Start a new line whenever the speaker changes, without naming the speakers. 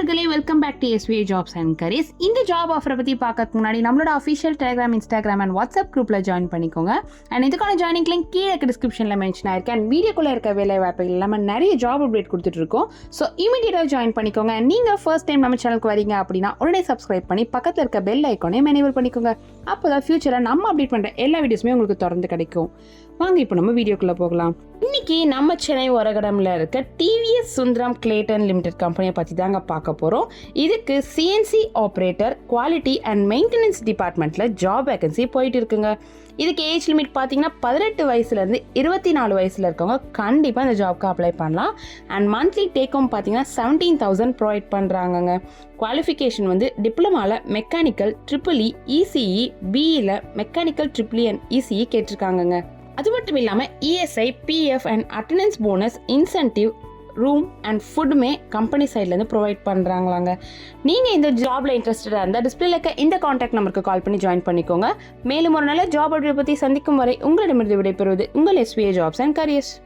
நண்பர்களே, welcome back to SVA jobs and careers. இந்த job ஆஃபரை பற்றி பார்க்கறதுக்கு முன்னாடி நம்மளோட official Telegram, Instagram and WhatsApp குரூப்பில் ஜாயின் பண்ணிக்கோங்க. அண்ட் இதுக்கான ஜாயினிங் லிங்க் கீழே டிஸ்கிரிப்ஷனில் மென்ஷன் ஆயிருக்கு. அண்ட் வீடியோக்குள்ளே இருக்க வேலை வாய்ப்புகள் இல்லாமல் நிறைய ஜாப் அப்டேட் கொடுத்துட்டு இருக்கோம். ஸோ இமீடியட்டாக ஜாயின் பண்ணிக்கோங்க. அண்ட் நீங்கள் ஃபர்ஸ்ட் டைம் நம்ம சேனலுக்கு வரீங்க அப்படின்னா உடனே சப்ஸ்கிரைப் பண்ணி பக்கத்தில் இருக்க பெல் ஐக்கானையும் எனேபிள் பண்ணிக்கோங்க. அப்போ தான் ஃபியூச்சரில் நம்ம அப்டேட் பண்ணுற எல்லா வீடியோஸுமே உங்களுக்கு தொடர்ந்து கிடைக்கும். வாங்க இப்போ நம்ம வீடியோக்குள்ளே போகலாம். இன்னைக்கு நம்ம சென்னை ஒரகடம்ல இருக்க டிவிஎஸ் சுந்தரம் கிளேட்டன் லிமிடெட் கம்பெனியை பற்றி தாங்க பார்க்க போகிறோம். இதுக்கு CNC operator, quality and maintenance டிபார்ட்மெண்ட்டில் ஜாப் வேகன்சி போயிட்டு இருக்குங்க. இதுக்கு ஏஜ் லிமிட் பார்த்தீங்கன்னா 18 வயசுலேருந்து 24 வயசில் இருக்கவங்க கண்டிப்பாக இந்த ஜாப்க்கு அப்ளை பண்ணலாம். அண்ட் மந்த்லி டேக்கும் பார்த்தீங்கன்னா 17,000 ப்ரொவைட் பண்ணுறாங்கங்க. குவாலிஃபிகேஷன் வந்து டிப்ளமாவில் மெக்கானிக்கல் EEE, ECE, பிஇயில் மெக்கானிக்கல் EEE அண்ட் ECE கேட்டிருக்காங்கங்க. அது மட்டும் இல்லாமல் ESI, PF and attendance bonus, incentive, room and ஃபுட்டுமே கம்பெனி சைட்லேருந்து ப்ரொவைட் பண்ணுறாங்களாங்க. நீங்கள் இந்த ஜாபில் இன்ட்ரெஸ்டடாக இருந்தால் டிஸ்பிளேல இருக்க இந்த காண்டாக்ட் நம்பருக்கு கால் பண்ணி ஜாயின் பண்ணிக்கோங்க. மேலும் ஒரு நல்ல ஜாப் அப்டேட் பற்றி சந்திக்கும் வரை உங்களிடமிருந்து விடைபெறுவது உங்கள் SVA ஜாப்ஸ் அண்ட் கரியர்ஸ்.